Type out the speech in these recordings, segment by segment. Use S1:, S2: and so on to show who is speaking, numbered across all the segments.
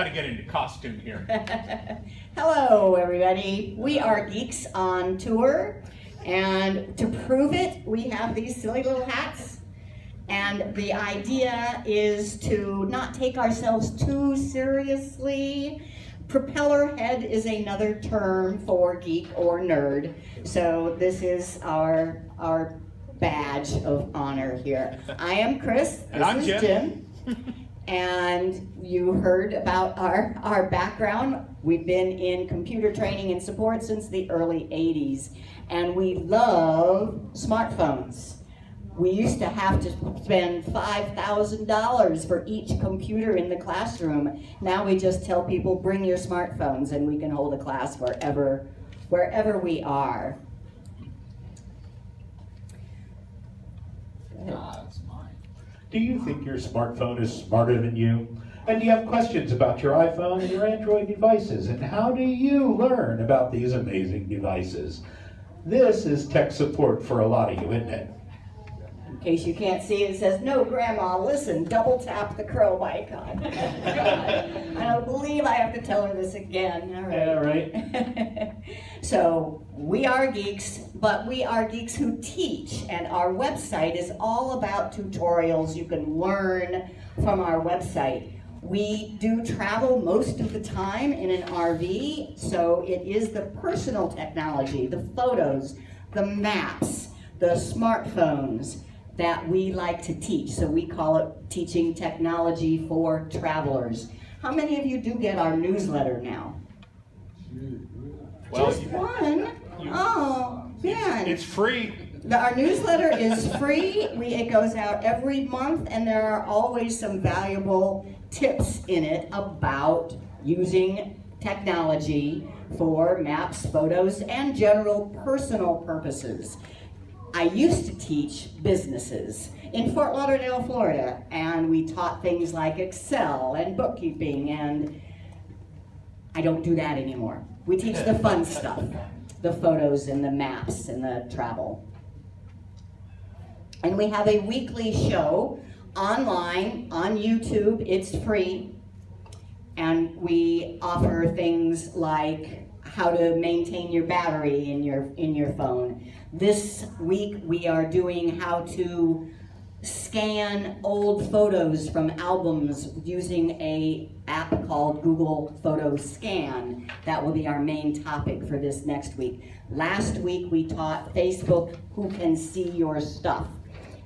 S1: got to get into costume here.
S2: Hello, everybody. We are Geeks on Tour, and to prove it, we have these silly little hats. And the idea is to not take ourselves too seriously. Propeller head is another term for geek or nerd. So this is our badge of honor here. I am Chris.
S1: And I'm
S2: Jim. And you heard about our background. We've been in computer training and support since the early 80s. And we love smartphones. We used to have to spend $5,000 for each computer in the classroom. Now we just tell people, bring your smartphones, and we can hold a class wherever we are.
S3: That's mine. Do you think your smartphone is smarter than you? And do you have questions about your iPhone and your Android devices? And how do you learn about these amazing devices? This is tech support for a lot of you, isn't it?
S2: In case you can't see it, it says, no, Grandma, listen, double tap the crow icon. I don't believe I have to tell her this again. All right.
S3: Yeah, right.
S2: So, we are geeks, but we are geeks who teach, and our website is all about tutorials you can learn from our website. We do travel most of the time in an RV, so it is the personal technology, the photos, the maps, the smartphones that we like to teach. So we call it teaching technology for travelers. How many of you do get our newsletter now?
S1: Well,
S2: Just one? Oh, man.
S1: It's free.
S2: Our newsletter is free. It goes out every month, and there are always some valuable tips in it about using technology for maps, photos, and general personal purposes. I used to teach businesses in Fort Lauderdale, Florida, and we taught things like Excel and bookkeeping, and I don't do that anymore. We teach the fun stuff, the photos and the maps and the travel. And we have a weekly show online on YouTube. It's free, and we offer things like how to maintain your battery in your phone. This week we are doing how to scan old photos from albums using an app called Google Photo Scan. That will be our main topic for this next week. Last week we taught Facebook who can see your stuff.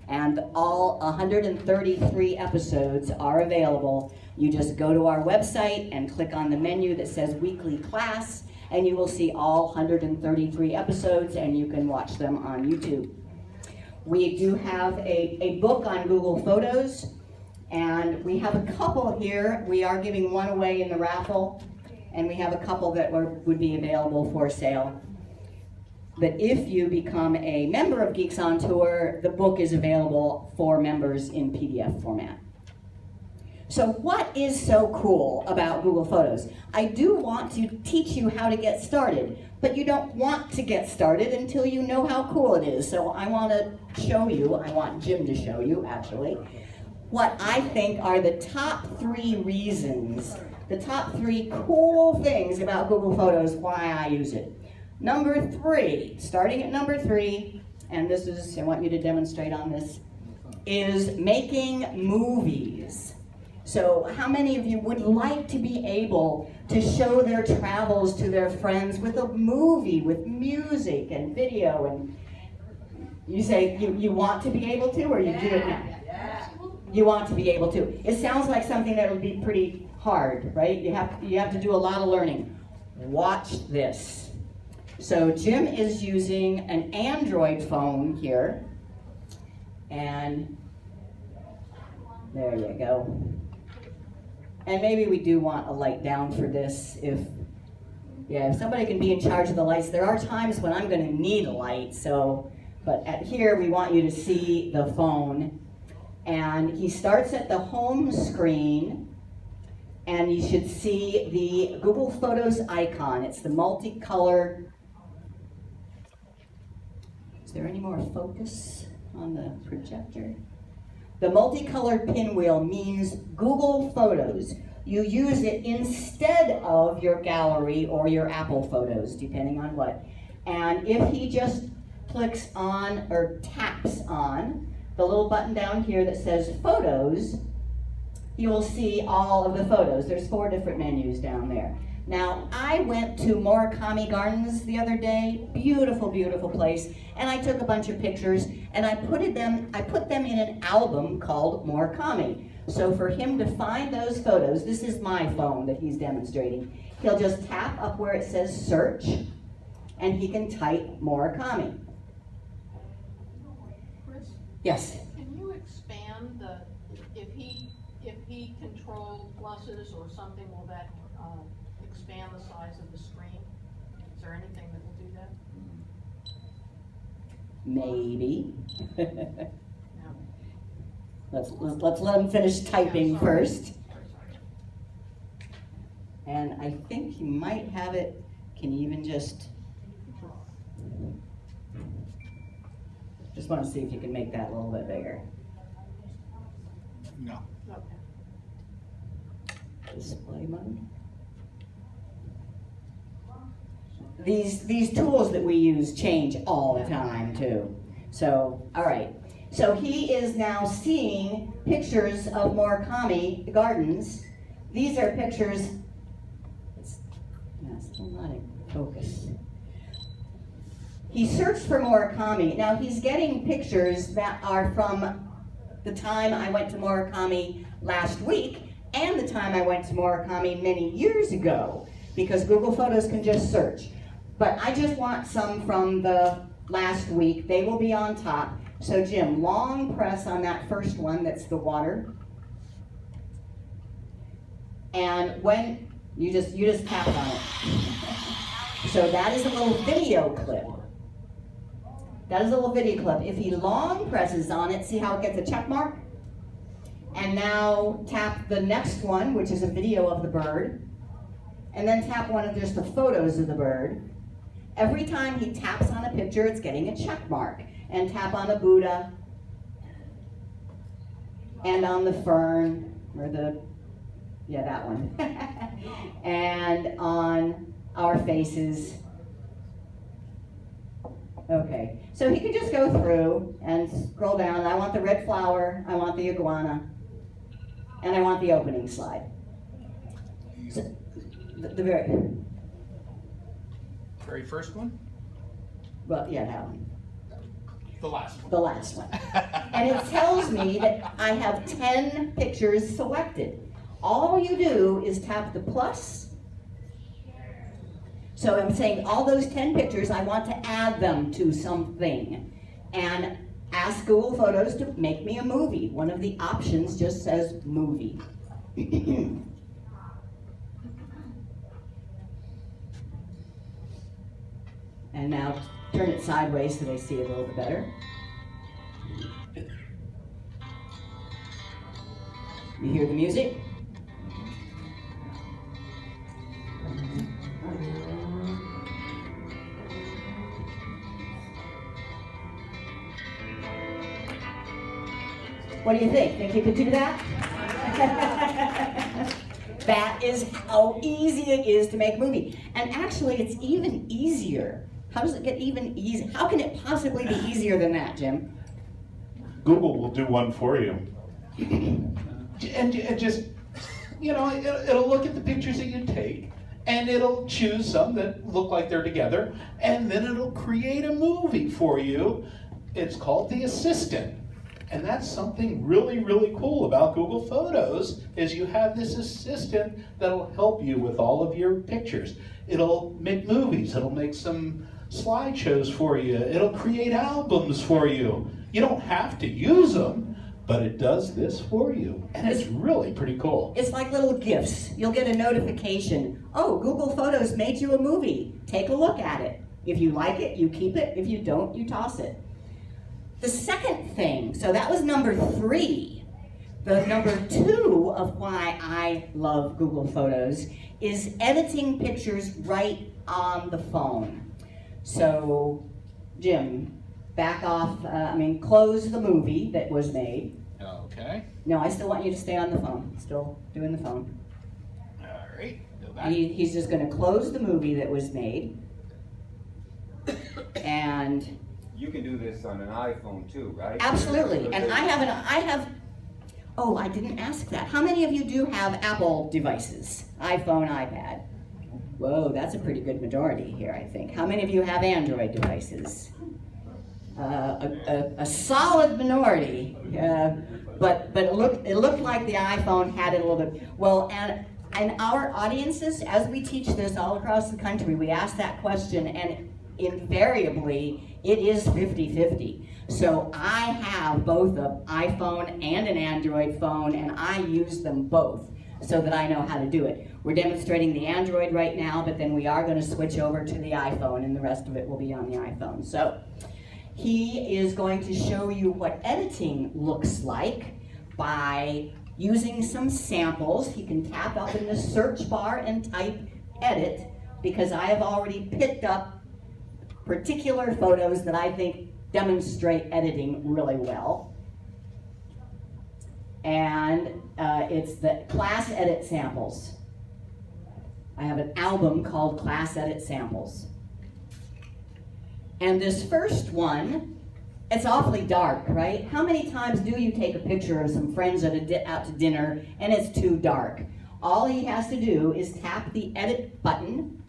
S2: And all 133 episodes are available. You just go to our website and click on the menu that says weekly class, and you will see all 133 episodes, and you can watch them on YouTube. We do have a book on Google Photos, and we have a couple here. We are giving one away in the raffle, and we have a couple that would be available for sale. But if you become a member of Geeks on Tour, the book is available for members in PDF format. So what is so cool about Google Photos? I do want to teach you how to get started, but you don't want to get started until you know how cool it is. So I want to show you, I want Jim to show you actually, what I think are the top 3 reasons, the top 3 cool things about Google Photos, why I use it. Number 3, starting at number 3, and this is, I want you to demonstrate on this, is making movies. So how many of you would like to be able to show their travels to their friends with a movie, with music and video? And you say you want to be able to, or you do it now? You want to be able to. It sounds like something that would be pretty hard, right? You have to do a lot of learning. Watch this. So Jim is using an Android phone here, and there you go. And maybe we do want a light down for this if somebody can be in charge of the lights. There are times when I'm going to need a light, but here we want you to see the phone. And he starts at the home screen, and you should see the Google Photos icon. It's the multicolored. Is there any more focus on the projector? The multicolored pinwheel means Google Photos. you use it instead of your gallery or your Apple photos, depending on what. And if he just clicks on or taps on the little button down here that says Photos, you will see all of the photos. There's 4 different menus down there. Now, I went to Murakami Gardens the other day, beautiful, beautiful place, and I took a bunch of pictures and I put them in an album called Murakami. So for him to find those photos, this is my phone that he's demonstrating, he'll just tap up where it says search and he can type Murakami.
S1: Chris,
S2: Yes?
S1: can you expand if he control pluses or something, will that expand the size of the screen? Is there anything that will do that?
S2: Maybe.
S1: No.
S2: Let's let him finish typing
S1: Yeah, sorry.
S2: first. And I think he might have it, can you even just want to see if you can make that a little bit bigger.
S4: No.
S1: Okay.
S2: Display mode. These tools that we use change all the time too. So, all right. So he is now seeing pictures of Murakami Gardens. These are pictures. It's still not in focus. He searched for Murakami. Now he's getting pictures that are from the time I went to Murakami last week and the time I went to Murakami many years ago, because Google Photos can just search. But I just want some from the last week. They will be on top. So Jim, long press on that first one, that's the water. And when you just tap on it. So that is a little video clip. That is a little video clip. If he long presses on it, see how it gets a check mark? And now tap the next one, which is a video of the bird. And then tap one of just the photos of the bird. Every time he taps on a picture, it's getting a check mark. And tap on a Buddha. And on the fern, or that one. And on our faces. Okay, so he can just go through and scroll down. I want the red flower, I want the iguana, and I want the opening slide. So, the
S4: Very first one?
S2: well, yeah, that one.
S4: The last one.
S2: The last one. And it tells me that I have 10 pictures selected. All you do is tap the plus. So I'm saying all those 10 pictures, I want to add them to something. And ask Google Photos to make me a movie. One of the options just says movie. And now turn it sideways so they see it a little bit better. You hear the music? What do you think? Think you could do that? That is how easy it is to make a movie. And actually, it's even easier. How does it get even easier? How can it possibly be easier than that, Jim?
S3: Google will do one for you. And just, it'll look at the pictures that you take, and it'll choose some that look like they're together, and then it'll create a movie for you. It's called the Assistant. And that's something really, really cool about Google Photos, is you have this assistant that'll help you with all of your pictures. It'll make movies, it'll make some slideshows for you, it'll create albums for you. You don't have to use them, but it does this for you. And it's really pretty cool.
S2: It's like little gifts. You'll get a notification. Oh, Google Photos made you a movie. Take a look at it. If you like it, you keep it. If you don't, you toss it. The second thing, so that was number 3. The number 2 of why I love Google Photos is editing pictures right on the phone. So, Jim, back off, close the movie that was made.
S4: Okay.
S2: No, I still want you to stay on the phone. Still doing the phone.
S4: All right, go back.
S2: He's just going to close the movie that was made. And
S5: You can do this on an iPhone too, right?
S2: absolutely. And I didn't ask that. How many of you do have Apple devices? iPhone, iPad? Whoa, that's a pretty good majority here, I think. How many of you have Android devices? A solid minority. But it looked like the iPhone had it a little bit. Well, and our audiences, as we teach this all across the country, we ask that question, and invariably it is 50-50. So I have both an iPhone and an Android phone, and I use them both so that I know how to do it. We're demonstrating the Android right now, but then we are going to switch over to the iPhone, and the rest of it will be on the iPhone. So he is going to show you what editing looks like by using some samples. He can tap up in the search bar and type edit, because I have already picked up particular photos that I think demonstrate editing really well. And it's the class edit samples. I have an album called Class Edit Samples. And this first one, it's awfully dark, right? How many times do you take a picture of some friends out to dinner and it's too dark? All he has to do is tap the edit button.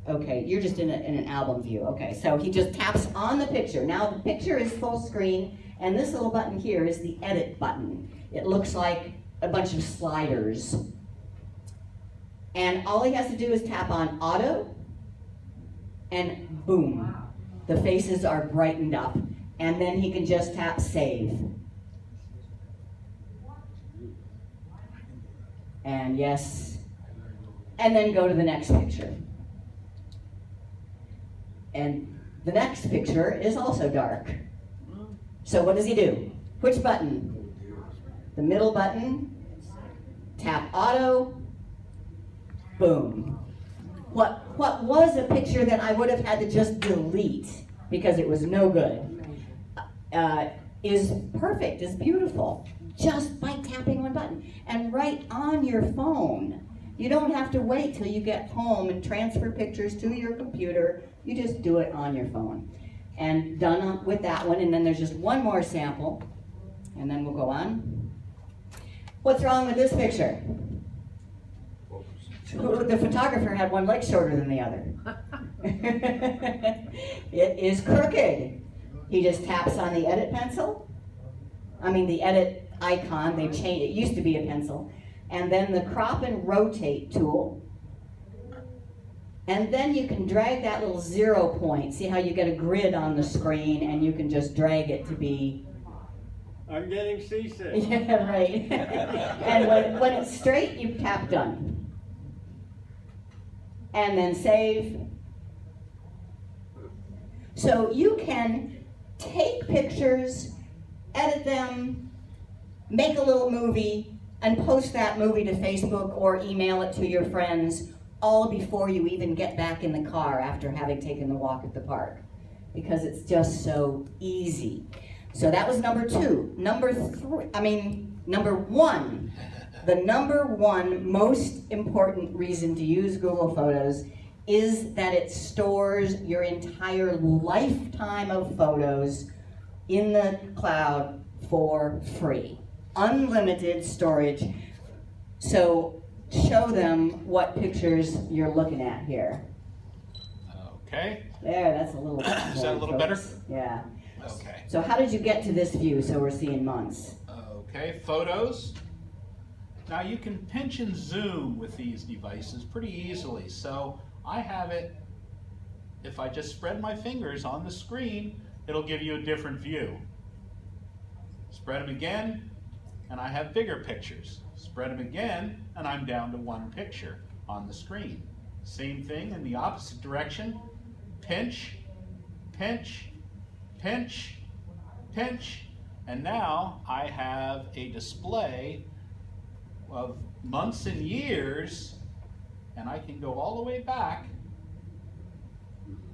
S2: Okay, you're just in an album view. Okay, so he just taps on the picture. Now the picture is full screen, and this little button here is the edit button. It looks like a bunch of sliders. And all he has to do is tap on auto, and boom, the faces are brightened up. And then he can just tap save. And yes, and then go to the next picture. And the next picture is also dark. So what does he do? Which button? The middle button. Tap auto. Boom. What was a picture that I would have had to just delete because it was no good is perfect, is beautiful, just by tapping one button. And right on your phone. You don't have to wait till you get home and transfer pictures to your computer. You just do it on your phone. And done with that one, and then there's just one more sample, and then we'll go on. What's wrong with this picture? The photographer had one leg shorter than the other. It is crooked. He just taps on the edit pencil. The edit icon. They changed. It used to be a pencil. And then the crop and rotate tool. And then you can drag that little 0 point. See how you get a grid on the screen, and you can just drag it to be...
S6: I'm getting seasick.
S2: Yeah, right. And when it's straight, you tap done. And then save. So you can take pictures, edit them, make a little movie, and post that movie to Facebook or email it to your friends, all before you even get back in the car after having taken the walk at the park, because it's just so easy. So that was number two. Number one, the number one most important reason to use Google Photos is that it stores your entire lifetime of photos in the cloud for free. Unlimited storage. So show them what pictures you're looking at here.
S4: Okay.
S2: There, that's a little
S4: Is that a little better?
S2: Yeah.
S4: Okay.
S2: So how did you get to this view so we're seeing months?
S4: Okay, photos. Now you can pinch and zoom with these devices pretty easily. So I have it, if I just spread my fingers on the screen, it'll give you a different view. Spread them again, and I have bigger pictures. Spread them again, and I'm down to one picture on the screen. Same thing in the opposite direction. Pinch, pinch, pinch, pinch, and now I have a display of months and years, and I can go all the way back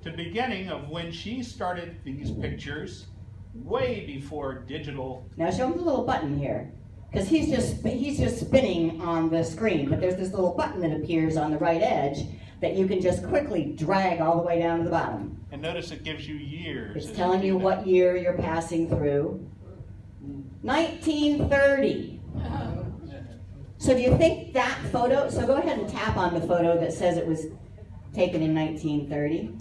S4: to the beginning of when she started these pictures, way before digital.
S2: Now show them the little button here. because he's just spinning on the screen, but there's this little button that appears on the right edge that you can just quickly drag all the way down to the bottom.
S4: And notice it gives you years.
S2: It's
S4: as
S2: telling
S4: do
S2: you
S4: that.
S2: what year you're passing through. 1930. So do you think that photo, so go ahead and tap on the photo that says it was taken in 1930.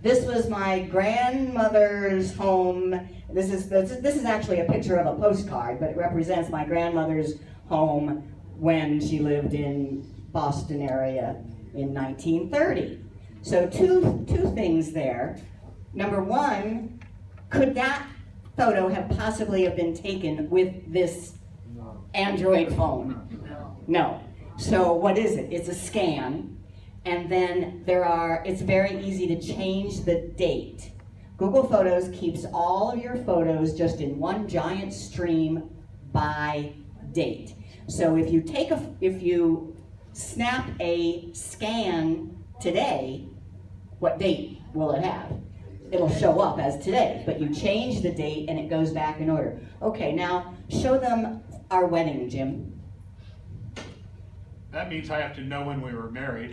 S2: This was my grandmother's home. This is actually a picture of a postcard, but it represents my grandmother's home when she lived in Boston area in 1930. So two things there. Number one, could that photo have possibly have been taken with this Android phone? No. So what is it? It's a scan. And then it's very easy to change the date. Google Photos keeps all of your photos just in one giant stream by date. So if you snap a scan today, what date will it have? It'll show up as today, but you change the date and it goes back in order. Okay, now show them our wedding, Jim.
S4: That means I have to know when we were married.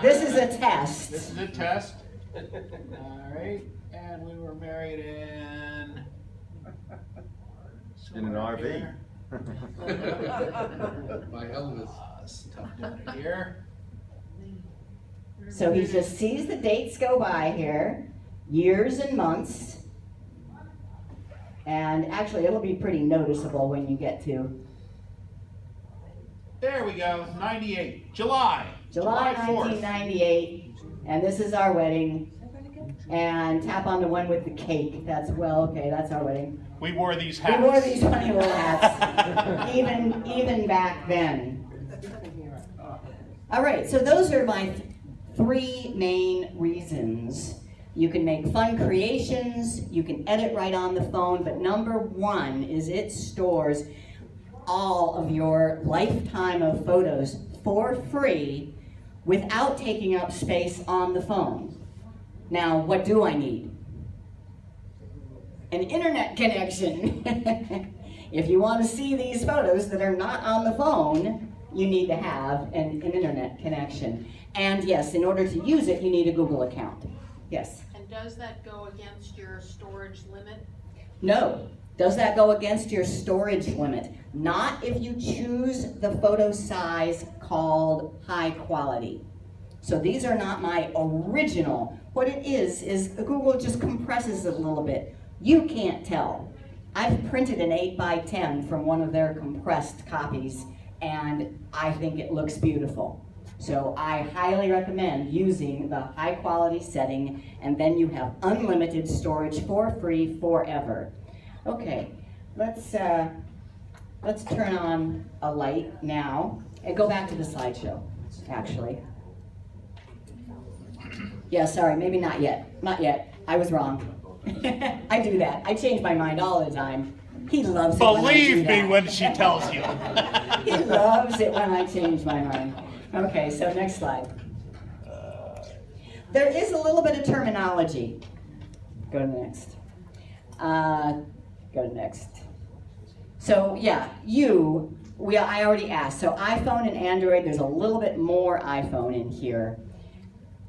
S2: This is a test.
S4: This is a test. All right, and we were married in
S5: In an RV.
S7: By Elvis.
S4: It's tough doing it here.
S2: So he just sees the dates go by here, years and months. And actually, it'll be pretty noticeable when you get to
S4: There we go, 98, July 4th.
S2: 1998. And this is our wedding. And tap on the one with the cake. That's our wedding.
S4: We wore these hats.
S2: We wore these funny little hats, even back then. All right, so those are my three main reasons. You can make fun creations, you can edit right on the phone, but number one is it stores all of your lifetime of photos for free without taking up space on the phone. Now, what do I need? An internet connection. If you want to see these photos that are not on the phone, you need to have an internet connection. And yes, in order to use it, you need a Google account. Yes?
S1: And does that go against your storage limit?
S2: No. Does that go against your storage limit? Not if you choose the photo size called high quality. So these are not my original. What it is Google just compresses it a little bit. You can't tell. I've printed an 8x10 from one of their compressed copies, and I think it looks beautiful. So I highly recommend using the high quality setting, and then you have unlimited storage for free forever. Okay, let's turn on a light now and go back to the slideshow, actually. Yeah, sorry, maybe not yet. Not yet. I was wrong. I do that. I change my mind all the time. He loves it when I do
S4: Believe me
S2: that.
S4: when she tells you.
S2: He loves it when I change my mind. Okay, so next slide. There is a little bit of terminology. Go to the next. Go to next. So yeah, I already asked. So iPhone and Android, there's a little bit more iPhone in here.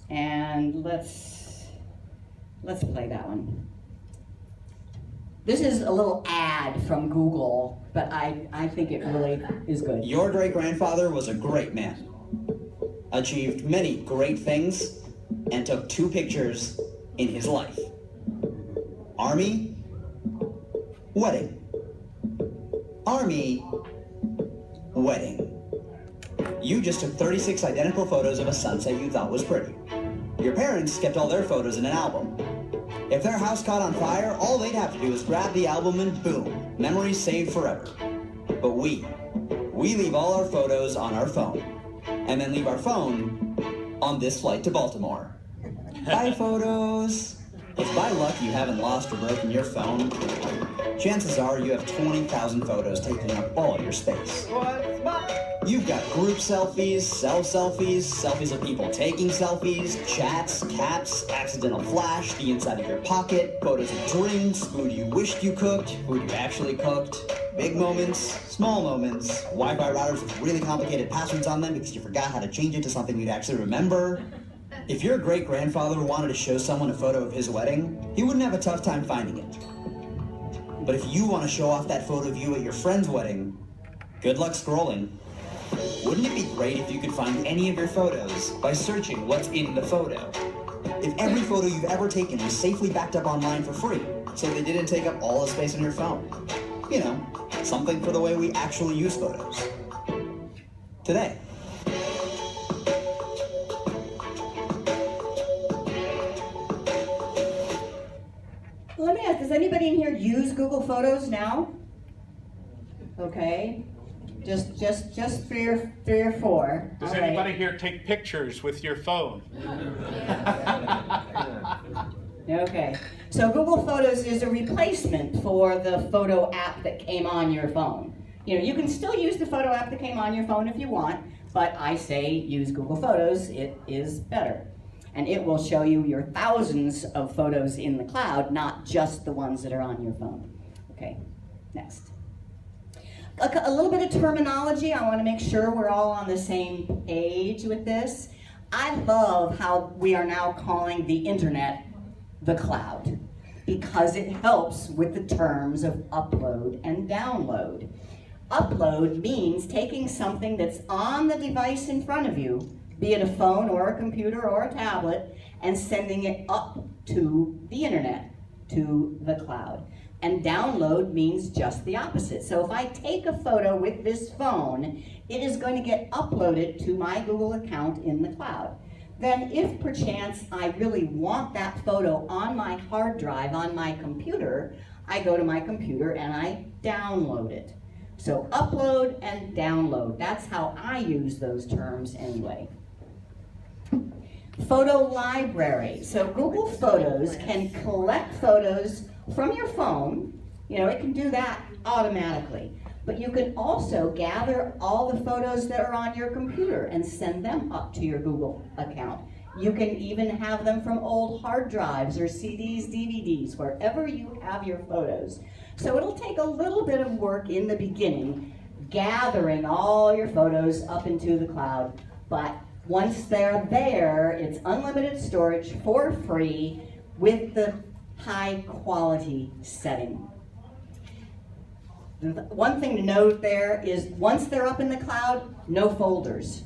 S2: And let's play that one. This is a little ad from Google, but I think it really is good.
S8: Your great-grandfather was a great man, achieved many great things, and took 2 pictures in his life. Army, wedding. Army, wedding. You just took 36 identical photos of a sunset you thought was pretty. Your parents kept all their photos in an album. If their house caught on fire, all they'd have to do is grab the album and boom, memories saved forever. But we leave all our photos on our phone, and then leave our phone on this flight to Baltimore. Bye, photos. If by luck you haven't lost or broken your phone, chances are you have 20,000 photos taking up all your space. You've got group selfies, selfies of people taking selfies, chats, caps, accidental flash, the inside of your pocket, photos of drinks, food you wished you cooked, food you actually cooked, big moments, small moments, Wi-Fi routers with really complicated passwords on them because you forgot how to change it to something you'd actually remember. If your great-grandfather wanted to show someone a photo of his wedding, he wouldn't have a tough time finding it. But if you want to show off that photo of you at your friend's wedding, good luck scrolling. Wouldn't it be great if you could find any of your photos by searching what's in the photo? If every photo you've ever taken was safely backed up online for free, so they didn't take up all the space on your phone. You know, something for the way we actually use photos. Today.
S2: Let me ask, does anybody in here use Google Photos now? Okay, just three or four.
S4: Does
S2: All right.
S4: anybody here take pictures with your phone?
S2: Okay, so Google Photos is a replacement for the photo app that came on your phone. You know, you can still use the photo app that came on your phone if you want, but I say use Google Photos, it is better. And it will show you your thousands of photos in the cloud, not just the ones that are on your phone. Okay, next. A little bit of terminology. I want to make sure we're all on the same page with this. I love how we are now calling the internet the cloud because it helps with the terms of upload and download. Upload means taking something that's on the device in front of you, be it a phone or a computer or a tablet, and sending it up to the internet, to the cloud. And download means just the opposite. So if I take a photo with this phone, it is going to get uploaded to my Google account in the cloud. Then if perchance I really want that photo on my hard drive on my computer, I go to my computer and I download it. So upload and download, that's how I use those terms anyway. Photo library. So Google Photos can collect photos from your phone. You know, it can do that automatically. But you can also gather all the photos that are on your computer and send them up to your Google account. You can even have them from old hard drives or CDs, DVDs, wherever you have your photos. So it'll take a little bit of work in the beginning, gathering all your photos up into the cloud, but once they're there, it's unlimited storage for free with the high quality setting. The one thing to note there is once they're up in the cloud, no folders.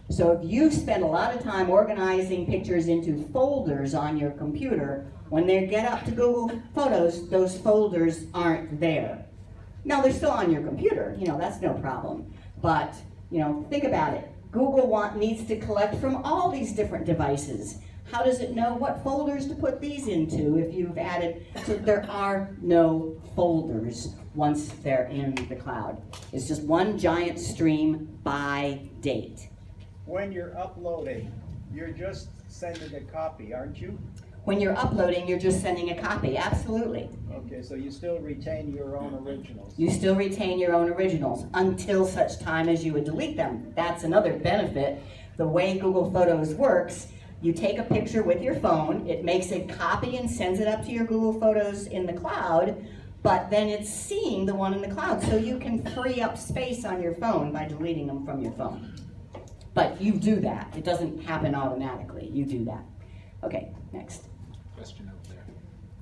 S2: So if you've spent a lot of time organizing pictures into folders on your computer, when they get up to Google Photos, those folders aren't there. Now they're still on your computer, you know, that's no problem. But, you know, think about it. Google needs to collect from all these different devices. How does it know what folders to put these into if you've added? So there are no folders once they're in the cloud. It's just one giant stream by date.
S6: When you're uploading, you're just sending a copy, aren't you?
S2: When you're uploading, you're just sending a copy, absolutely.
S6: Okay, so you still retain your own originals.
S2: You still retain your own originals until such time as you would delete them. That's another benefit. The way Google Photos works, you take a picture with your phone, it makes a copy and sends it up to your Google Photos in the cloud, but then it's seeing the one in the cloud, so you can free up space on your phone by deleting them from your phone. But you do that. It doesn't happen automatically. You do that. Okay, next.
S4: Question over there.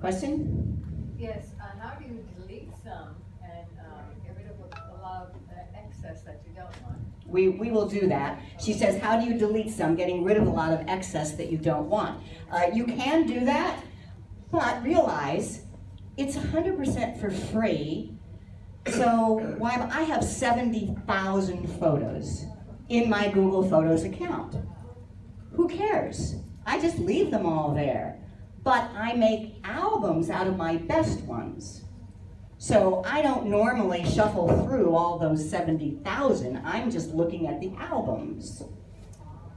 S2: Question?
S7: Yes, how do you delete some and get rid of a lot of excess that you don't want?
S2: We will do that. She says, how do you delete some, getting rid of a lot of excess that you don't want? You can do that, but realize it's 100% for free. So I have 70,000 photos in my Google Photos account. Who cares? I just leave them all there. But I make albums out of my best ones. So I don't normally shuffle through all those 70,000. I'm just looking at the albums.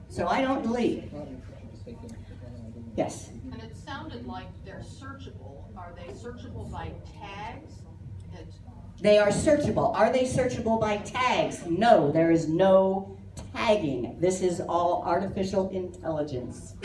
S2: So I don't delete. Yes?
S1: And it sounded like they're searchable. Are they searchable by tags?
S2: They are searchable. Are they searchable by tags? No, there is no tagging. This is all artificial intelligence.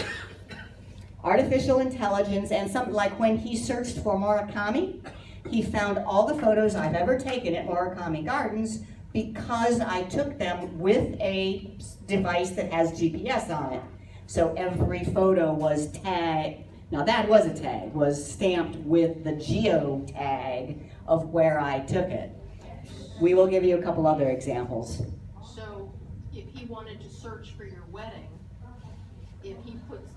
S2: Artificial intelligence, and something like when he searched for Murakami, he found all the photos I've ever taken at Murakami Gardens because I took them with a device that has GPS on it. So every photo was tagged. Now that was a tag, was stamped with the geo tag of where I took it. We will give you a couple other examples.
S1: So if he wanted to search for your wedding,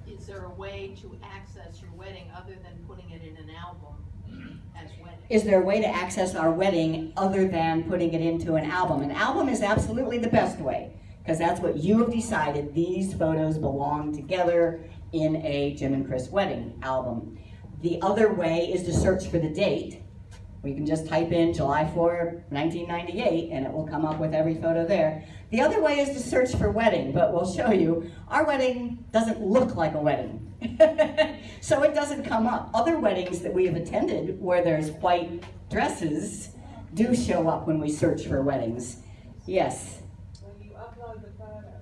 S1: is there a way to access your wedding other than putting it in an album as wedding?
S2: Is there a way to access our wedding other than putting it into an album? An album is absolutely the best way, because that's what you have decided. These photos belong together in a Jim and Chris wedding album. The other way is to search for the date. We can just type in July 4, 1998, and it will come up with every photo there. The other way is to search for wedding, but we'll show you. Our wedding doesn't look like a wedding, so it doesn't come up. Other weddings that we have attended where there's white dresses do show up when we search for weddings. Yes?
S9: When you upload the photo,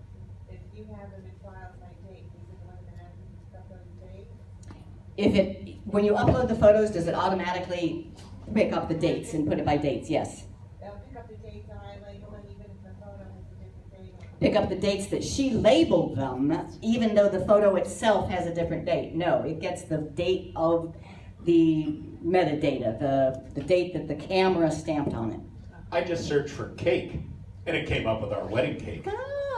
S9: if you have them in files like date, is it going to have to upload date?
S2: When you upload the photos, does it automatically pick up the dates and put it by dates? Yes.
S9: They'll pick up the dates and I label them even if the photo has a different date on it.
S2: Pick up the dates that she labeled them, even though the photo itself has a different date. No, it gets the date of the metadata, the date that the camera stamped on it.
S3: I just searched for cake, and it came up with our wedding cake.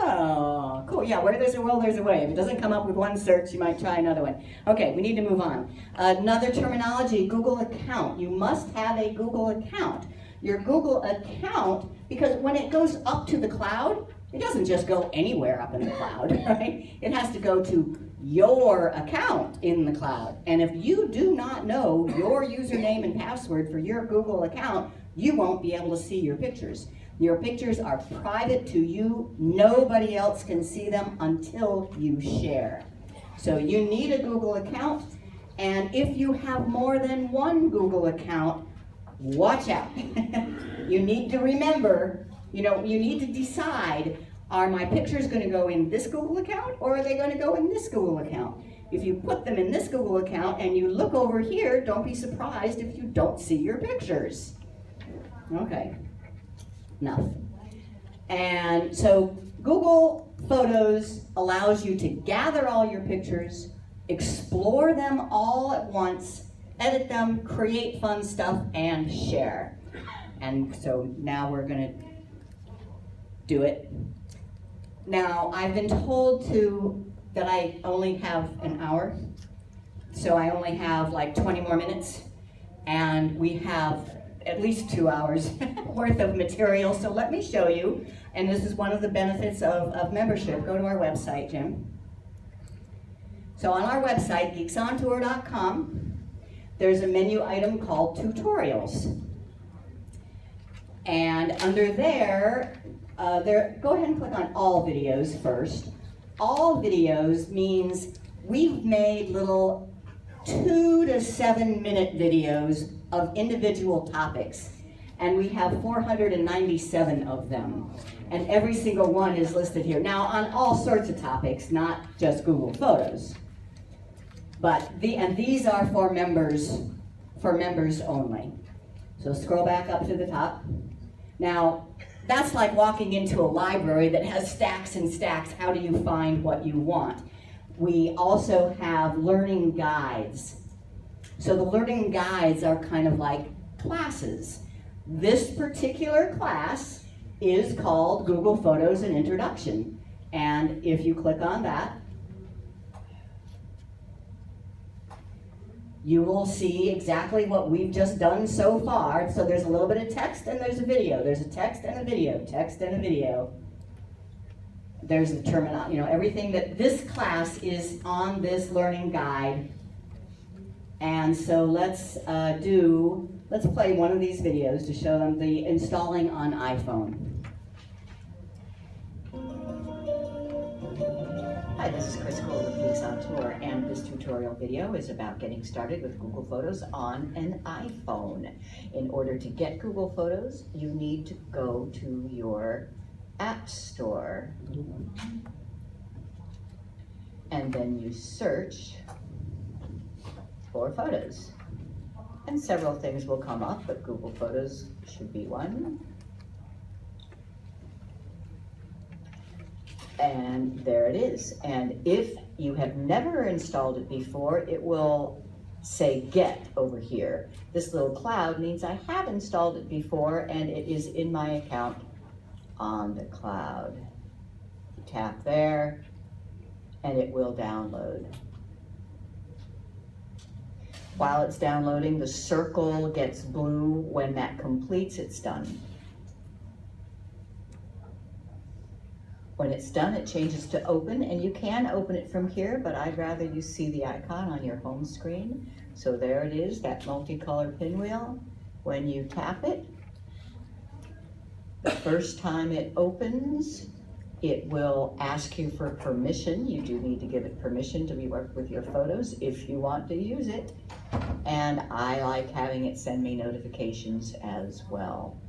S2: Oh, cool. Yeah, where there's a will, there's a way. If it doesn't come up with one search, you might try another one. Okay, we need to move on. Another terminology, Google account. You must have a Google account. Your Google account, because when it goes up to the cloud, it doesn't just go anywhere up in the cloud, right? It has to go to your account in the cloud. And if you do not know your username and password for your Google account, you won't be able to see your pictures. Your pictures are private to you. Nobody else can see them until you share. So you need a Google account, and if you have more than one Google account, watch out. You need to remember, you need to decide, are my pictures going to go in this Google account or are they going to go in this Google account? If you put them in this Google account and you look over here, don't be surprised if you don't see your pictures. Okay. Enough. And so Google Photos allows you to gather all your pictures, explore them all at once, edit them, create fun stuff, and share. And so now we're going to do it. Now, I've been told that I only have an hour, so I only have like 20 more minutes, and we have at least 2 hours worth of material, so let me show you. And this is one of the benefits of membership. Go to our website, Jim. So on our website, geeksontour.com, there's a menu item called Tutorials. And under there, go ahead and click on All Videos first. All Videos means we've made little 2 to 7 minute videos of individual topics, and we have 497 of them, and every single one is listed here. Now, on all sorts of topics, not just Google Photos, but these are for members only. So scroll back up to the top. Now, that's like walking into a library that has stacks and stacks. How do you find what you want? We also have learning guides. So the learning guides are kind of like classes. This particular class is called Google Photos and Introduction. And if you click on that, you will see exactly what we've just done so far. So there's a little bit of text and there's a video. There's a text and a video, text and a video. There's the terminology, everything that this class is on this learning guide. And so let's play one of these videos to show them the installing on iPhone. Hi, this is Chris Cole of Geeks Santour, and this tutorial video is about getting started with Google Photos on an iPhone. In order to get Google Photos, you need to go to your App Store, and then you search for Photos. And several things will come up, but Google Photos should be one. And there it is. And if you have never installed it before, it will say get over here. This little cloud means I have installed it before and it is in my account on the cloud. You tap there and it will download. While it's downloading, the circle gets blue. When that completes, it's done. When it's done, it changes to open, and you can open it from here, but I'd rather you see the icon on your home screen. So there it is, that multicolored pinwheel. When you tap it, the first time it opens, it will ask you for permission. You do need to give it permission to work with your photos if you want to use it. And I like having it send me notifications as well.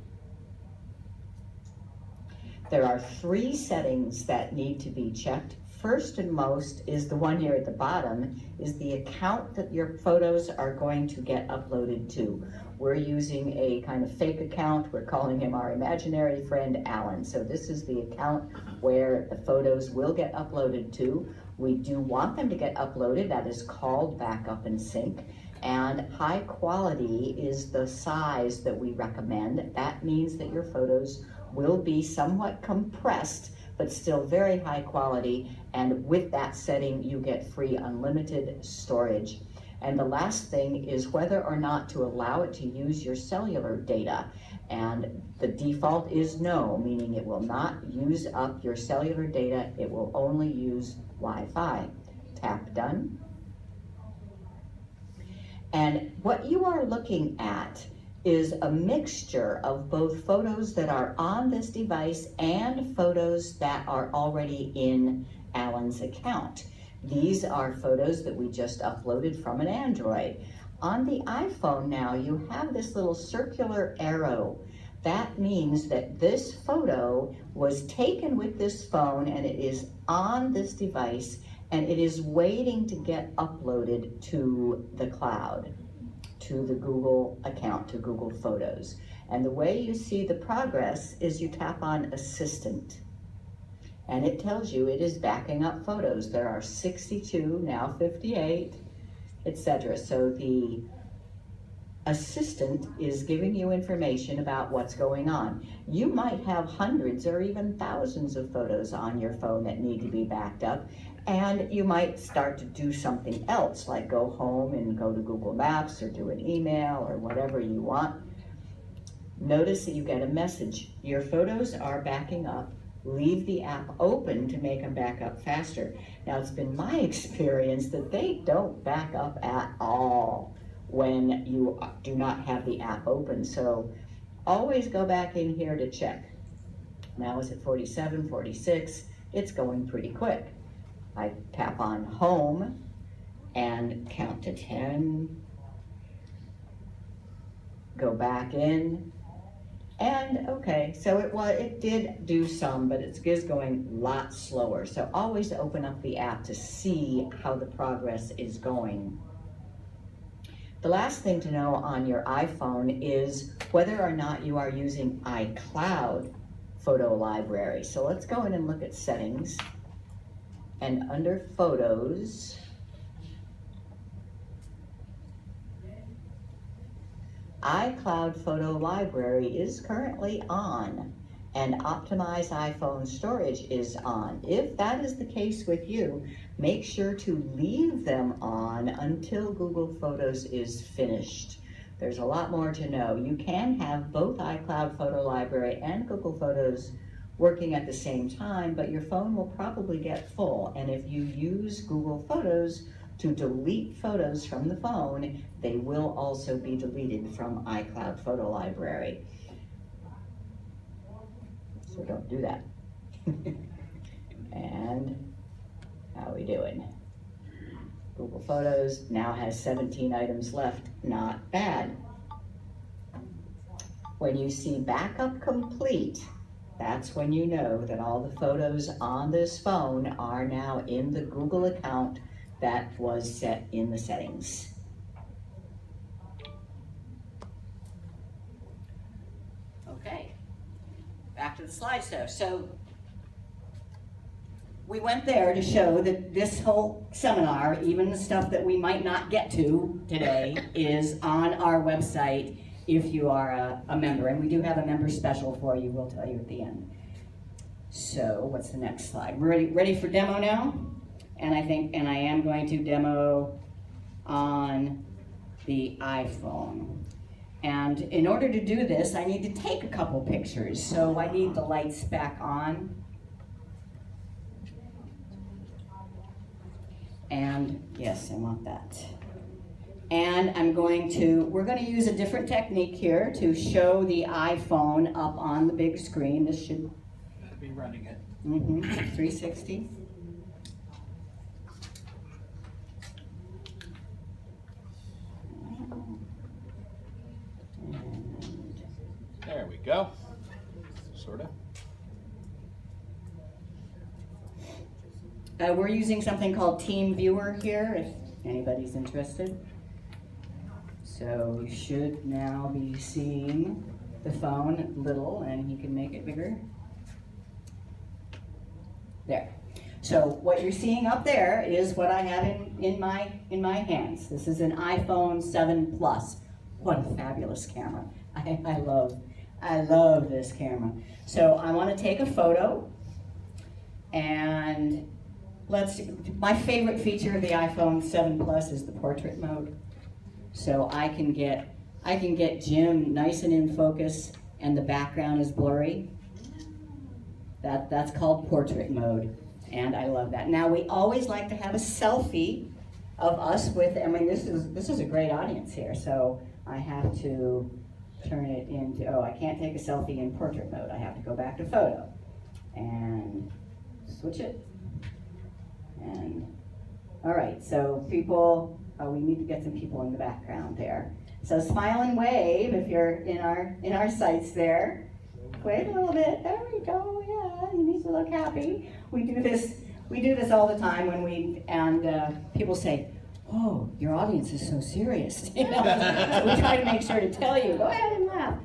S2: There are 3 settings that need to be checked. First and most is the one here at the bottom, is the account that your photos are going to get uploaded to. We're using a kind of fake account. We're calling him our imaginary friend, Alan. So this is the account where the photos will get uploaded to. We do want them to get uploaded. That is called backup and sync. And high quality is the size that we recommend. That means that your photos will be somewhat compressed, but still very high quality. And with that setting, you get free unlimited storage. And the last thing is whether or not to allow it to use your cellular data. And the default is no, meaning it will not use up your cellular data. It will only use Wi-Fi. Tap done. And what you are looking at is a mixture of both photos that are on this device and photos that are already in Alan's account. These are photos that we just uploaded from an Android. On the iPhone now, you have this little circular arrow. That means that this photo was taken with this phone and it is on this device and it is waiting to get uploaded to the cloud, to the Google account, to Google Photos. And the way you see the progress is you tap on Assistant. And it tells you it is backing up photos. There are 62, now 58, etc. So the Assistant is giving you information about what's going on. You might have hundreds or even thousands of photos on your phone that need to be backed up, and you might start to do something else, like go home and go to Google Maps or do an email or whatever you want. Notice that you get a message. Your photos are backing up. Leave the app open to make them back up faster. Now, it's been my experience that they don't back up at all when you do not have the app open. So always go back in here to check. Now it's at 47, 46. It's going pretty quick. I tap on home and count to 10. Go back in. And okay, so it did do some, but it is going a lot slower. So always open up the app to see how the progress is going. The last thing to know on your iPhone is whether or not you are using iCloud photo library. So let's go in and look at settings. And under Photos, iCloud Photo Library is currently on, and Optimize iPhone Storage is on. If that is the case with you, make sure to leave them on until Google Photos is finished. There's a lot more to know. You can have both iCloud Photo Library and Google Photos working at the same time, but your phone will probably get full. And if you use Google Photos to delete photos from the phone, they will also be deleted from iCloud Photo Library. So don't do that. And how are we doing? Photos now has 17 items left, not bad. When you see backup complete, that's when you know that all the photos on this phone are now in the Google account that was set in the settings. Okay, back to the slideshow. So we went there to show that this whole seminar, even the stuff that we might not get to today, is on our website if you are a member. And we do have a member special for you, we'll tell you at the end. So what's the next slide? We're ready for demo now? And I am going to demo on the iPhone. And in order to do this, I need to take a couple pictures. So I need the lights back on. And yes, I want that. And we're going to use a different technique here to show the iPhone up on the big screen. This should
S4: be running it.
S2: 360.
S4: There we go. Sort of.
S2: We're using something called Team Viewer here, if anybody's interested. So you should now be seeing the phone little, and you can make it bigger. There. So what you're seeing up there is what I have in my hands. This is an iPhone 7 Plus. What a fabulous camera. I love this camera. So I want to take a photo, and my favorite feature of the iPhone 7 Plus is the portrait mode. So I can get Jim nice and in focus, and the background is blurry. That's called portrait mode, and I love that. Now we always like to have a selfie of us with. I mean, this is a great audience here, so I have to turn it into. Oh, I can't take a selfie in portrait mode. I have to go back to photo, and switch it. And all right, so people. We need to get some people in the background there. So smile and wave if you're in our sights there. Wave a little bit. There we go. Yeah, you need to look happy. We do this all the time when people say, "Oh, your audience is so serious." You know, so we try to make sure to tell you, go ahead and laugh.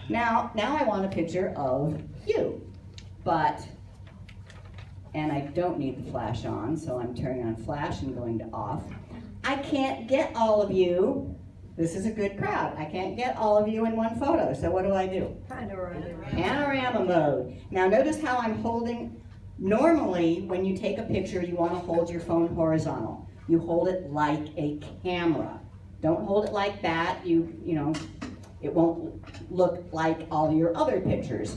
S2: Now I want a picture of you, and I don't need the flash on, so I'm turning on flash and going to off. I can't get all of you. This is a good crowd. I can't get all of you in one photo, so what do? Panorama mode. Now notice how I'm holding. Normally, when you take a picture, you want to hold your phone horizontal. You hold it like a camera. Don't hold it like that. You know, it won't look like all your other pictures,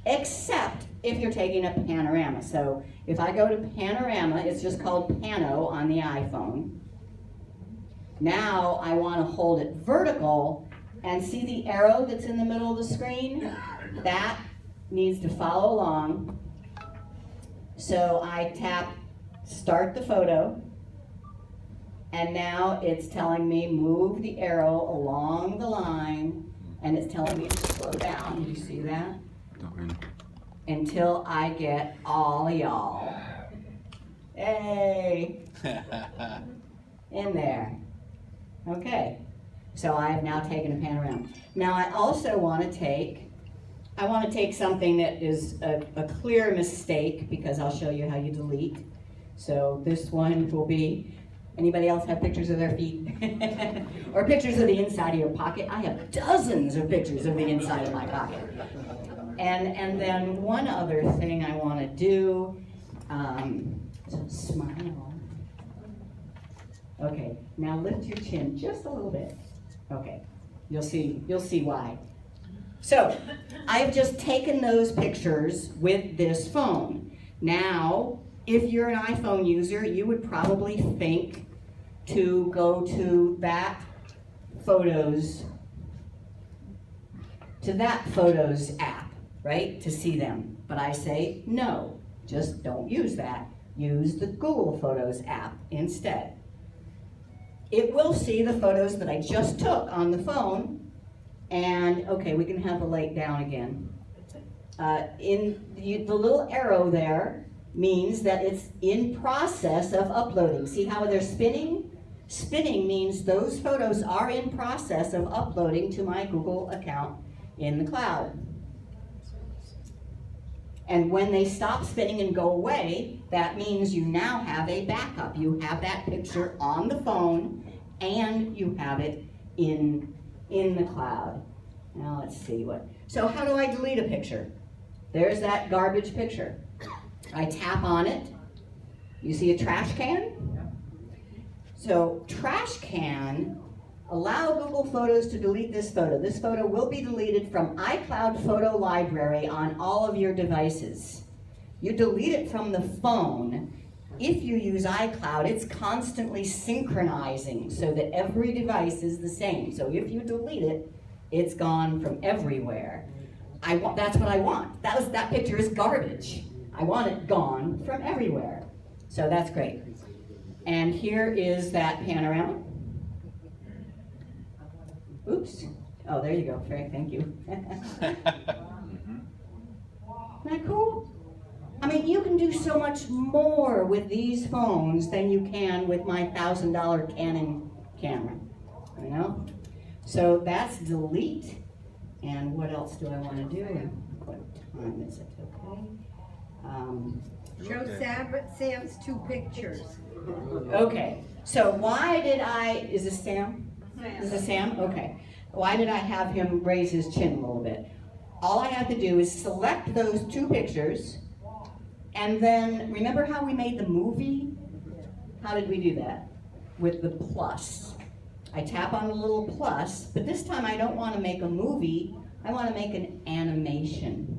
S2: except if you're taking a panorama. So if I go to panorama, it's just called Pano on the iPhone. Now I want to hold it vertical, and see the arrow that's in the middle of the screen? That needs to follow along. So I tap start the photo, and now it's telling me move the arrow along the line, and it's telling me to slow down. Do you see that? Until I get all y'all. Hey! In there. Okay, so I have now taken a panorama. Now I also want to take something that is a clear mistake, because I'll show you how you delete. So this one will be, anybody else have pictures of their feet? Or pictures of the inside of your pocket? I have dozens of pictures of the inside of my pocket. And then one other thing I want to do, smile. Okay, now lift your chin just a little bit. Okay, you'll see why. So, I've just taken those pictures with this phone. Now, if you're an iPhone user, you would probably think to go to that Photos app, right, to see them. But I say, no, just don't use that. Use the Google Photos app instead. it will see the photos that I just took on the phone. And, okay, we can have the light down again. The little arrow there means that it's in process of uploading. See how they're spinning? Spinning means those photos are in process of uploading to my Google account in the cloud. And when they stop spinning and go away, that means you now have a backup. You have that picture on the phone and you have it in the cloud. Now let's see what. So how do I delete a picture? There's that garbage picture. I tap on it. You see a trash can? So trash can, allow Google Photos to delete this photo. This photo will be deleted from iCloud Photo Library on all of your devices. You delete it from the phone. If you use iCloud, it's constantly synchronizing so that every device is the same. So if you delete it, it's gone from everywhere. That's what I want. That picture is garbage. I want it gone from everywhere. So that's great. And here is that panorama. Oops. Oh, there you go, Frank, thank you. Isn't that cool? I mean, you can do so much more with these phones than you can with my $1,000 Canon camera, you know? So that's delete. And what else do I want to do? And what time is it, okay?
S10: Show Sam's 2 pictures.
S2: Okay, so why did is this Sam? Is this Sam? Okay. Why did I have him raise his chin a little bit? All I have to do is select those 2 pictures, and then, remember how we made the movie? How did we do that? With the plus. I tap on the little plus, but this time I don't want to make a movie, I want to make an animation.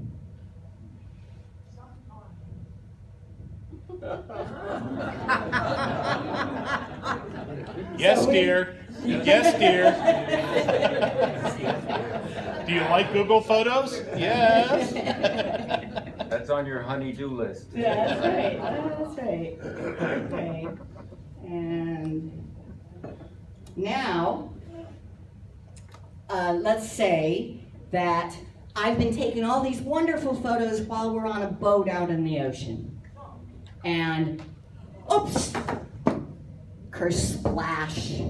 S4: Yes, dear. Yes, dear. Do you like Google Photos? Yes.
S5: That's on your honey-do list.
S2: Yeah, that's right. That's right. Okay. And now, let's say that I've been taking all these wonderful photos while we're on a boat out in the ocean. And, oops, curse splash.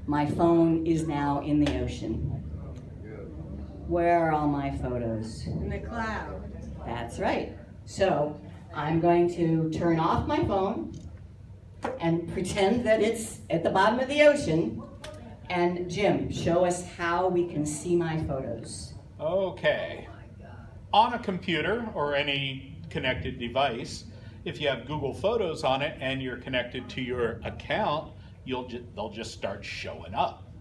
S2: My phone is now in the ocean. Where are all my photos?
S10: In the cloud.
S2: That's right. So I'm going to turn off my phone and pretend that it's at the bottom of the ocean. And Jim, show us how we can see my photos.
S4: Okay. On a computer or any connected device, if you have Google Photos on it and you're connected to your account, they'll just start showing up.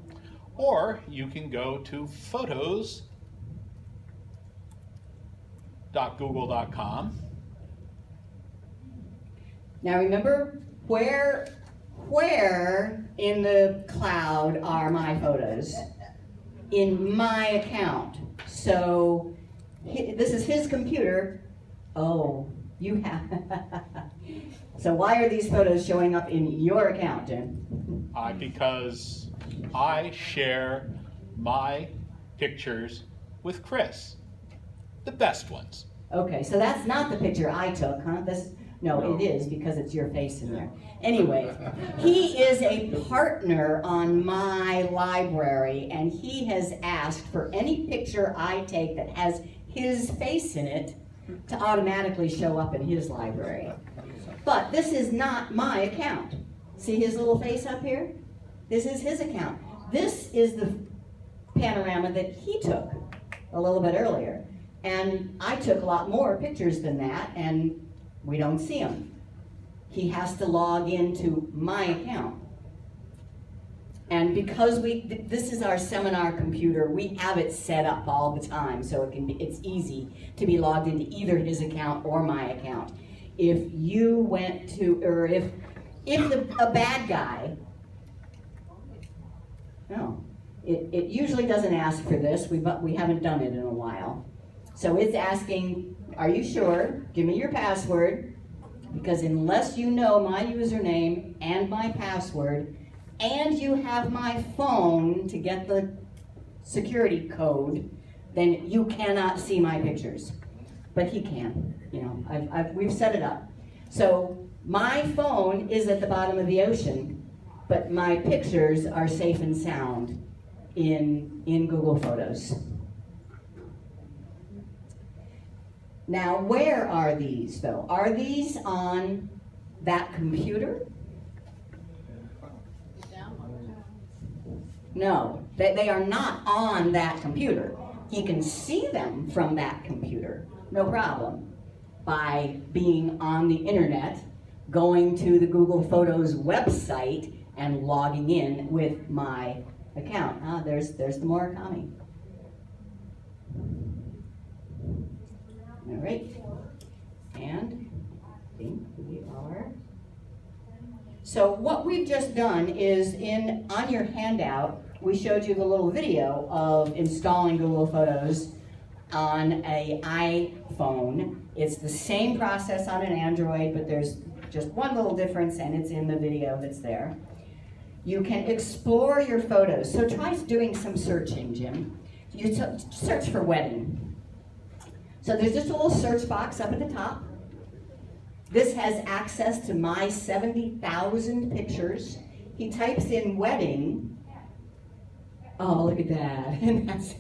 S4: Or you can go to photos.google.com.
S2: Now remember, where in the cloud are my photos? In my account. So this is his computer. Oh, you have. So why are these photos showing up in your account, Jim?
S4: Because I share my pictures with Chris, the best ones.
S2: Okay, so that's not the picture I took, huh? No, it is because it's your face in there. Anyway, he is a partner on my library, and he has asked for any picture I take that has his face in it to automatically show up in his library. But this is not my account. See his little face up here? This is his account. This is the panorama that he took a little bit earlier. And I took a lot more pictures than that, and we don't see them. He has to log into my account. And because this is our seminar computer, we have it set up all the time, so it's easy to be logged into either his account or my account. If you went to, or if a bad guy, no, it usually doesn't ask for this, we haven't done it in a while. So it's asking, are you sure? Give me your password, because unless you know my username and my password, and you have my phone to get the security code, then you cannot see my pictures. But he can, you know, we've set it up. So my phone is at the bottom of the ocean, but my pictures are safe and sound in Google Photos. Now, where are these, though? Are these on that computer? No, they are not on that computer. He can see them from that computer, no problem, by being on the internet, going to the Google Photos website, and logging in with my account. Ah, there's the Murakami. All right, and I think we are. So what we've just done is on your handout, we showed you the little video of installing Google Photos on an iPhone. It's the same process on an Android, but there's just one little difference, and it's in the video that's there. You can explore your photos. So try doing some searching, Jim. You search for wedding. So there's just a little search box up at the top. This has access to my 70,000 pictures. He types in wedding. Oh, look at that. And that's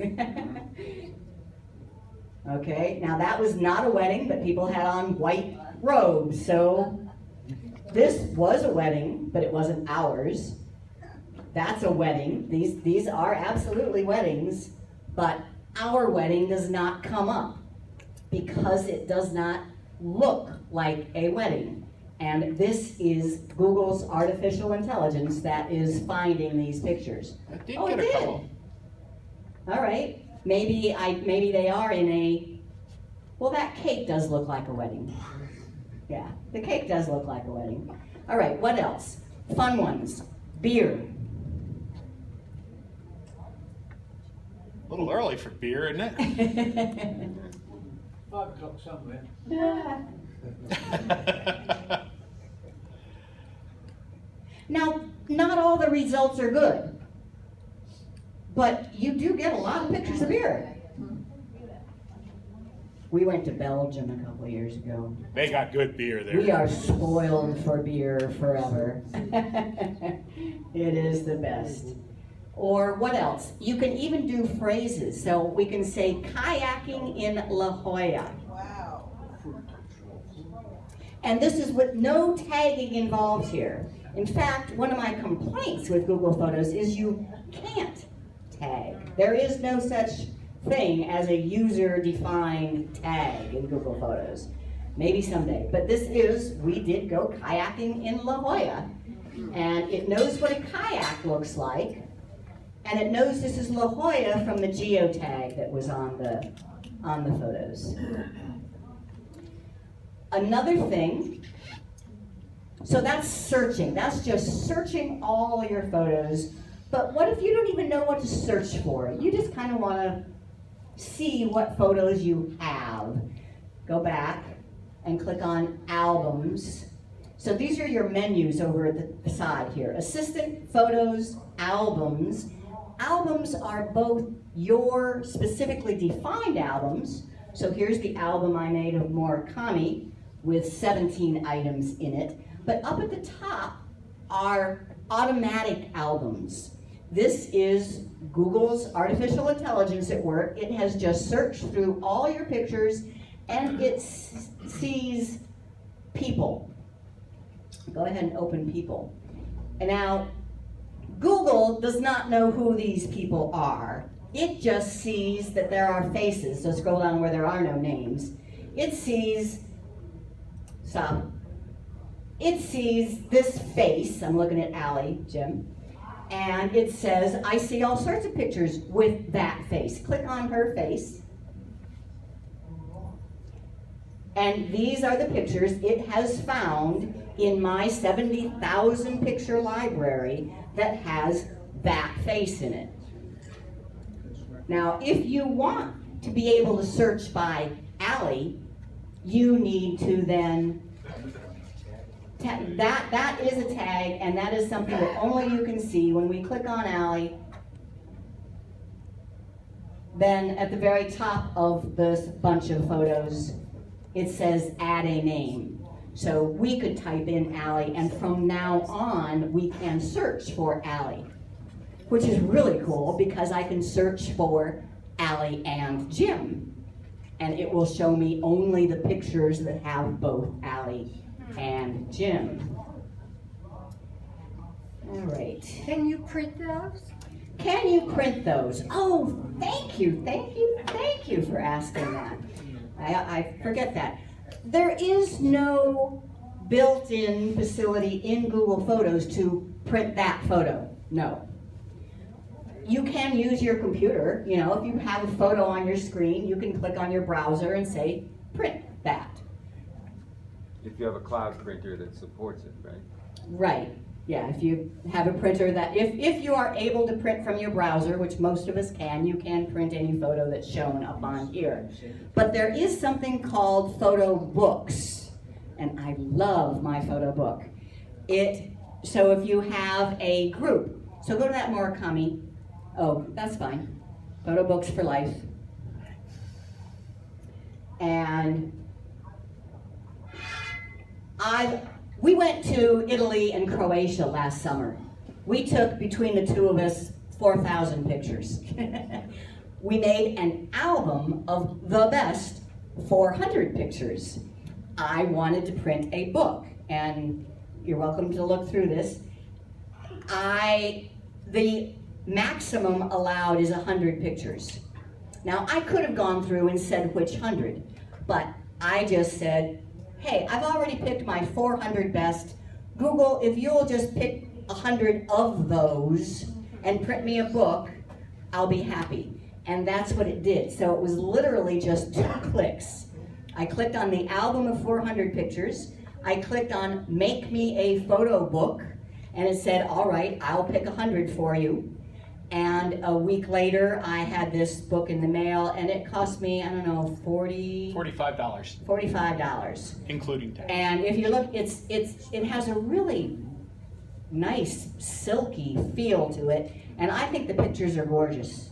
S2: okay, now that was not a wedding, but people had on white robes. So this was a wedding, but it wasn't ours. That's a wedding. These are absolutely weddings, but our wedding does not come up because it does not look like a wedding. And this is Google's artificial intelligence that is finding these pictures.
S4: I did
S2: Oh,
S4: get
S2: it
S4: a
S2: did.
S4: couple.
S2: All right. Maybe they are in a. Well, that cake does look like a wedding. Yeah, the cake does look like a wedding. All right. What else? Fun ones. Beer.
S4: A little early for beer, isn't it?
S6: I've got some there.
S2: Now, not all the results are good, but you do get a lot of pictures of beer. We went to Belgium a couple of years ago.
S4: They got good beer there.
S2: We are spoiled for beer forever. It is the best. Or what else? You can even do phrases. So we can say kayaking in La Jolla.
S9: Wow.
S2: And this is with no tagging involved here. In fact, one of my complaints with Google Photos is you can't tag. There is no such thing as a user-defined tag in Google Photos. Maybe someday. But we did go kayaking in La Jolla. And it knows what a kayak looks like. And it knows this is La Jolla from the geotag that was on the photos. Another thing, so that's searching. That's just searching all your photos. But what if you don't even know what to search for? You just kind of want to see what photos you have. Go back and click on albums. So these are your menus over at the side here. Assistant, photos, albums. Albums are both your specifically defined albums. So here's the album I made of Murakami with 17 items in it. But up at the top are automatic albums. This is Google's artificial intelligence at work. It has just searched through all your pictures and it sees people. Go ahead and open people. And now, Google does not know who these people are. It just sees that there are faces. So scroll down where there are no names. It sees, stop. It sees this face. I'm looking at Allie, Jim. And it says, I see all sorts of pictures with that face. Click on her face. And these are the pictures it has found in my 70,000 picture library that has that face in it. Now, if you want to be able to search by Allie, you need to then That is a tag, and that is something that only you can see. When we click on Allie, then at the very top of this bunch of photos, it says add a name. So we could type in Allie, and from now on, we can search for Allie, which is really cool because I can search for Allie and Jim, and it will show me only the pictures that have both Allie and Jim. All right.
S10: Can you print those?
S2: Can you print those? Oh, thank you for asking that. I forget that. There is no built-in facility in Google Photos to print that photo, no. You can use your computer, you know, if you have a photo on your screen, you can click on your browser and say, print that.
S5: If you have a cloud printer that supports it, right?
S2: Right, yeah, if you have a printer that, if you are able to print from your browser, which most of us can, you can print any photo that's shown up on here. But there is something called photo books, and I love my photo book. So if you have a group, so go to that Murakami, oh, that's fine, photo books for life. And we went to Italy and Croatia last summer. We took, between the two of us, 4,000 pictures. We made an album of the best 400 pictures. I wanted to print a book, and you're welcome to look through this. The maximum allowed is 100 pictures. Now, I could have gone through and said which 100, but I just said, hey, I've already picked my 400 best. Google, if you'll just pick 100 of those and print me a book, I'll be happy. And that's what it did. So it was literally just 2 clicks. I clicked on the album of 400 pictures. I clicked on make me a photo book, and it said, all right, I'll pick 100 for you. And a week later, I had this book in the mail, and it cost me, I don't know, $45.
S4: Including tax.
S2: And if you look, it has a really nice, silky feel to it, and I think the pictures are gorgeous.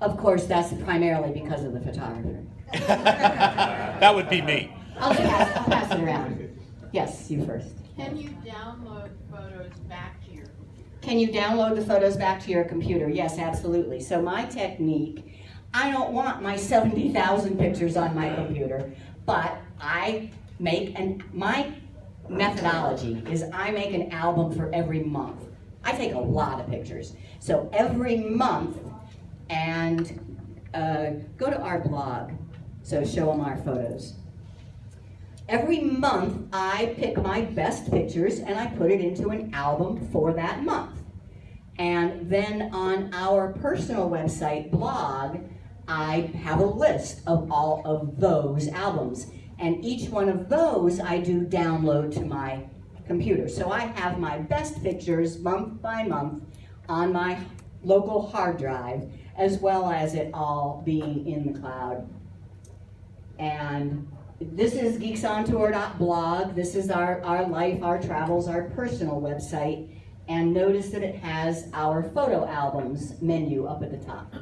S2: Of course, that's primarily because of the photographer.
S4: That would be me.
S2: I'll pass it around. Yes, you first.
S1: Can you download photos back to your computer?
S2: Can you download the photos back to your computer? Yes, absolutely. So my technique, I don't want my 70,000 pictures on my computer, but my methodology is I make an album for every month. I take a lot of pictures. So every month, and go to our blog, so show them our photos. Every month, I pick my best pictures and I put it into an album for that month. And then on our personal website, blog, I have a list of all of those albums. And each one of those I do download to my computer. So I have my best pictures month by month on my local hard drive, as well as it all being in the cloud. And this is geeksontour.blog. This is our life, our travels, our personal website. And notice that it has our photo albums menu up at the top.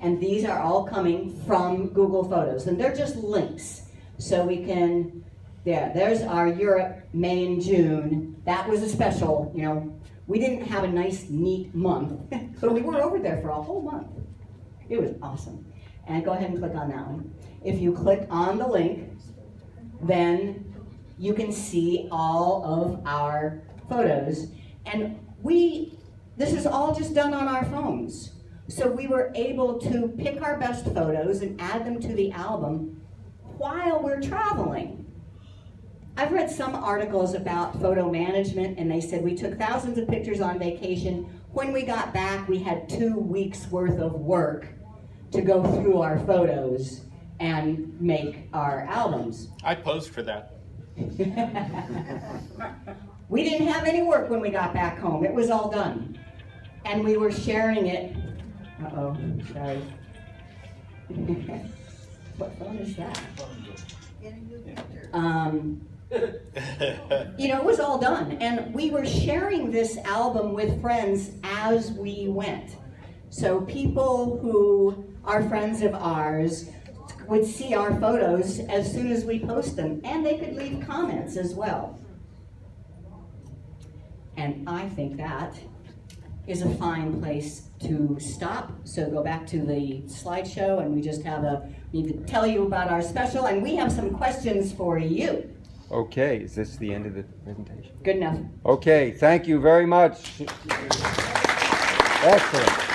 S2: And these are all coming from Google Photos. And they're just links. So we can, there's our Europe, May and June. That was a special, you know. We didn't have a nice, neat month, but we were over there for a whole month. It was awesome. And go ahead and click on that one. If you click on the link, then you can see all of our photos. And this is all just done on our phones. So we were able to pick our best photos and add them to the album while we're traveling. I've read some articles about photo management, and they said we took thousands of pictures on vacation. When we got back, we had 2 weeks worth of work to go through our photos and make our albums.
S4: I posed for that.
S2: We didn't have any work when we got back home. It was all done. And we were sharing it. Uh-oh, sorry. What phone is that?
S10: Get a new picture.
S2: It was all done, and we were sharing this album with friends as we went. So people who are friends of ours would see our photos as soon as we post them, and they could leave comments as well. And I think that is a fine place to stop. So go back to the slideshow, and we just need to tell you about our special, and we have some questions for you.
S11: Okay, is this the end of the presentation?
S2: Good enough.
S11: Okay, thank you very much. Excellent.